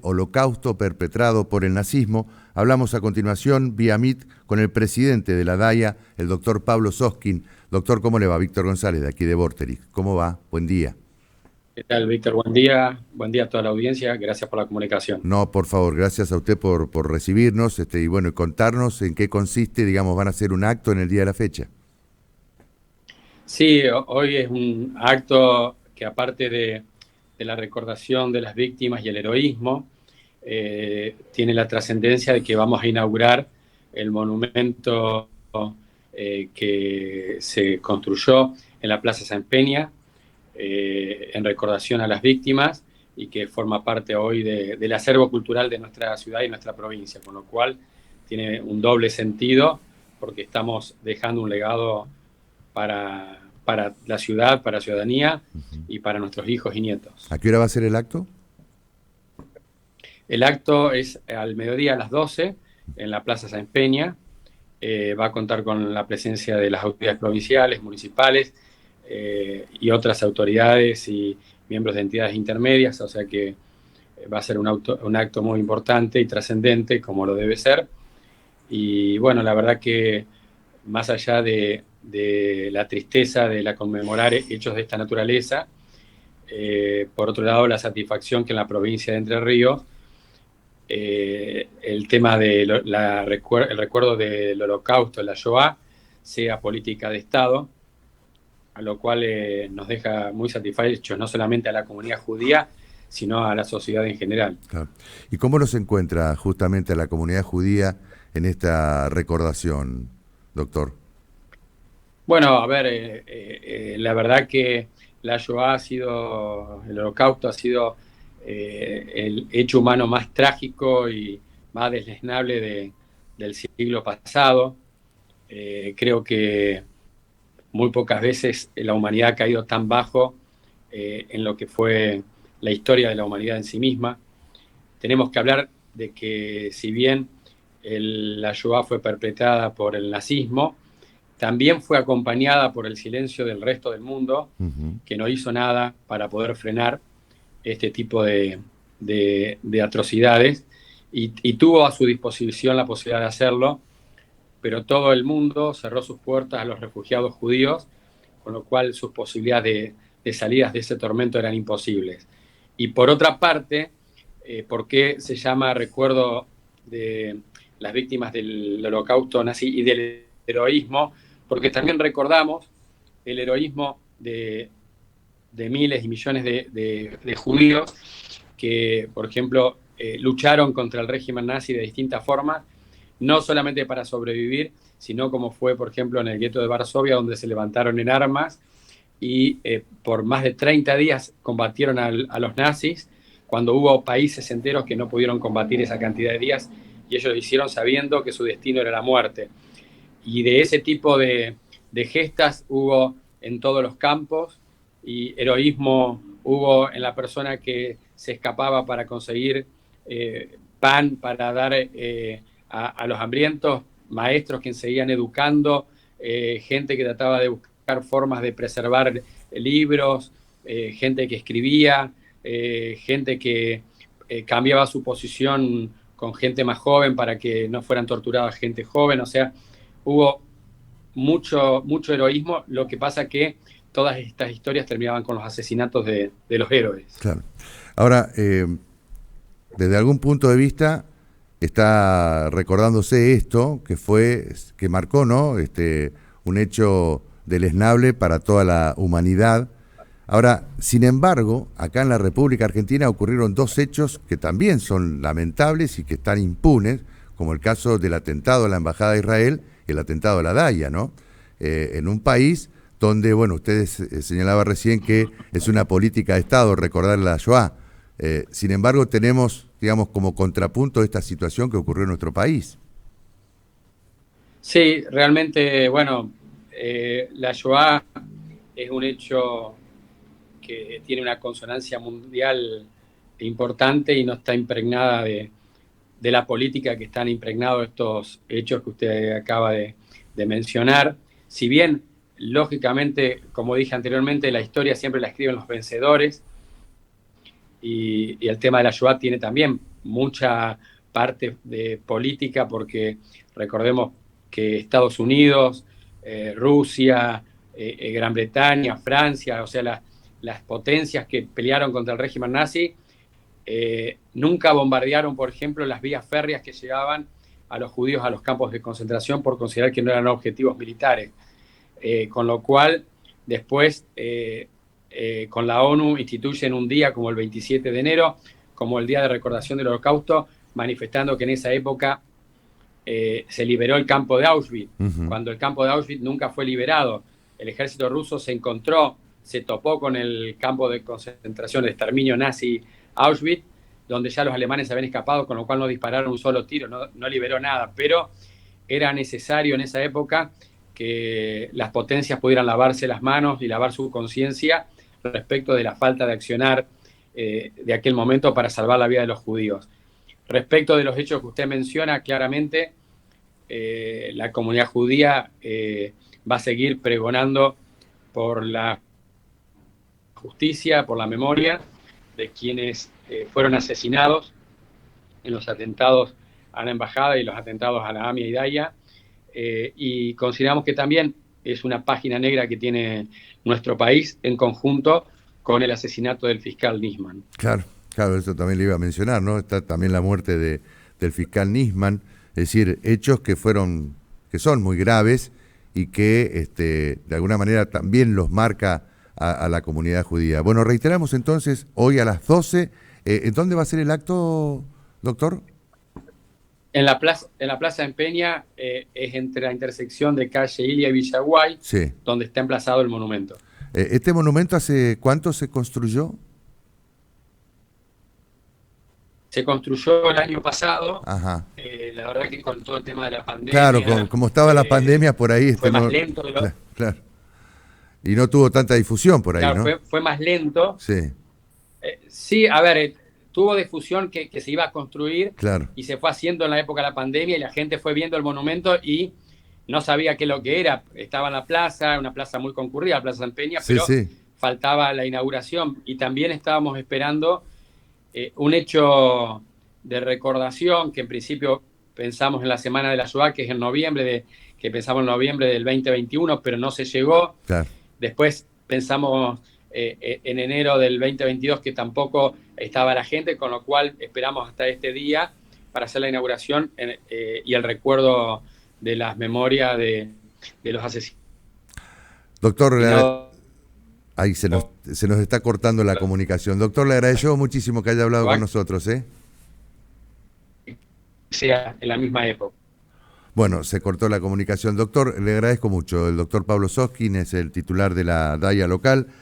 holocausto perpetrado por el nazismo. Hablamos a continuación vía Meet con el presidente de la DAIA, el doctor Pablo Soskin. Doctor, ¿cómo le va? Víctor González, de aquí de Vorterix. ¿Cómo va? Buen día. ¿Qué tal, Víctor? Buen día. Buen día a toda la audiencia. Gracias por la comunicación. No, por favor, gracias a usted por recibirnos y bueno, contarnos en qué consiste, digamos, van a hacer un acto en el día de la fecha. Sí, hoy es un acto que aparte de la recordación de las víctimas y el heroísmo, tiene la trascendencia de que vamos a inaugurar el monumento que se construyó en la Plaza San Peña, en recordación a las víctimas y que forma parte hoy del acervo cultural de nuestra ciudad y nuestra provincia, con lo cual tiene un doble sentido porque estamos dejando un legado para la ciudad, para la ciudadanía y para nuestros hijos y nietos. ¿A qué hora va a ser el acto? El acto es al mediodía a las 12 en la Plaza San Peña. Va a contar con la presencia de las autoridades provinciales, municipales y otras autoridades y miembros de entidades intermedias, o sea que va a ser un acto muy importante y trascendente, como lo debe ser. Y bueno, la verdad que más allá de la tristeza de la conmemorar hechos de esta naturaleza, por otro lado, la satisfacción que en la provincia de Entre Ríos el tema de el recuerdo del Holocausto, la Shoah, sea política de Estado, a lo cual nos deja muy satisfechos no solamente a la comunidad judía, sino a la sociedad en general. Claro. ¿Y cómo nos encuentra justamente a la comunidad judía en esta recordación, doctor? Bueno, a ver, la verdad que la Shoah el Holocausto ha sido el hecho humano más trágico y más desleznable del siglo pasado. Creo que muy pocas veces la humanidad ha caído tan bajo en lo que fue la historia de la humanidad en sí misma. Tenemos que hablar de que si bien la Shoah fue perpetrada por el nazismo, también fue acompañada por el silencio del resto del mundo, que no hizo nada para poder frenar este tipo de atrocidades y tuvo a su disposición la posibilidad de hacerlo, pero todo el mundo cerró sus puertas a los refugiados judíos, con lo cual sus posibilidades de salidas de ese tormento eran imposibles. Y por otra parte, ¿por qué se llama recuerdo de las víctimas del Holocausto nazi y del heroísmo? Porque también recordamos el heroísmo de miles y millones de judíos que, por ejemplo, lucharon contra el régimen nazi de distintas formas, no solamente para sobrevivir, sino como fue, por ejemplo, en el gueto de Varsovia, donde se levantaron en armas y por más de 30 días combatieron a los nazis, cuando hubo países enteros que no pudieron combatir esa cantidad de días, y ellos lo hicieron sabiendo que su destino era la muerte. Y de ese tipo de gestas hubo en todos los campos, y heroísmo hubo en la persona que se escapaba para conseguir pan para dar a los hambrientos, maestros que seguían educando, gente que trataba de buscar formas de preservar libros, gente que escribía, gente que cambiaba su posición con gente más joven para que no fueran torturadas gente joven. O sea, hubo mucho heroísmo, lo que pasa que todas estas historias terminaban con los asesinatos de los héroes. Claro. Ahora, desde algún punto de vista, está recordándose esto que marcó, ¿no? Un hecho deleznable para toda la humanidad. Ahora, sin embargo, acá en la República Argentina ocurrieron dos hechos que también son lamentables y que están impunes, como el caso del atentado a la Embajada de Israel y el atentado a la DAIA, ¿no? En un país donde, bueno, ustedes señalaba recién que es una política de Estado recordar la Shoah. Sin embargo, tenemos, digamos, como contrapunto esta situación que ocurrió en nuestro país. Sí, realmente, bueno, la Shoah es un hecho que tiene una consonancia mundial importante y no está impregnada de la política que están impregnados estos hechos que usted acaba de mencionar. Si bien, lógicamente, como dije anteriormente, la historia siempre la escriben los vencedores y el tema de la Shoah tiene también mucha parte de política, porque recordemos que Estados Unidos, Rusia, Gran Bretaña, Francia, o sea, las potencias que pelearon contra el régimen nazi, nunca bombardearon, por ejemplo, las vías férreas que llevaban a los judíos a los campos de concentración por considerar que no eran objetivos militares. Con lo cual, después, con la ONU instituyen un día como el 27 de enero, como el Día de Recordación del Holocausto, manifestando que en esa época se liberó el campo de Auschwitz, cuando el campo de Auschwitz nunca fue liberado. El ejército ruso se topó con el campo de concentración, el exterminio nazi Auschwitz, donde ya los alemanes se habían escapado, con lo cual no dispararon un solo tiro, no liberó nada, pero era necesario en esa época que las potencias pudieran lavarse las manos y lavar su conciencia respecto de la falta de accionar de aquel momento para salvar la vida de los judíos. Respecto de los hechos que usted menciona, claramente la comunidad judía va a seguir pregonando por la justicia, por la memoria de quienes fueron asesinados en los atentados a la embajada y los atentados a la AMIA y DAIA, y consideramos que también es una página negra que tiene nuestro país en conjunto con el asesinato del fiscal Nisman. Claro, claro, eso también le iba a mencionar, ¿no? Está también la muerte del fiscal Nisman, es decir, hechos que son muy graves y que de alguna manera también los marca a la comunidad judía. Bueno, reiteramos entonces, hoy a las 12, ¿en dónde va a ser el acto, doctor? En la Plaza en Peña, es entre la intersección de calle Ilia y Villaguay, sí, donde está emplazado el monumento. ¿Este monumento hace cuánto se construyó? Se construyó el año pasado. Ajá. La verdad que con todo el tema de la pandemia... Claro, como estaba la pandemia por ahí... Fue más lento. Claro. Y no tuvo tanta difusión por ahí, claro, ¿no? Fue más lento. Sí. Sí, a ver, tuvo difusión que se iba a construir, claro, y se fue haciendo en la época de la pandemia y la gente fue viendo el monumento y no sabía qué es lo que era. Estaba en la plaza, una plaza muy concurrida, la Plaza San Peña, sí, pero sí, faltaba la inauguración y también estábamos esperando un hecho de recordación que en principio pensamos en la Semana de la Shoah, que es en noviembre, que pensamos en noviembre del 2021, pero no se llegó. Claro. Después pensamos en enero del 2022, que tampoco estaba la gente, con lo cual esperamos hasta este día para hacer la inauguración y el recuerdo de las memorias de los asesinos. Doctor, ahí se nos está cortando la comunicación. Doctor, le agradezco muchísimo que haya hablado con nosotros, Sea en la misma época. Bueno, se cortó la comunicación. Doctor, le agradezco mucho. El doctor Pablo Soskin es el titular de la DAIA local.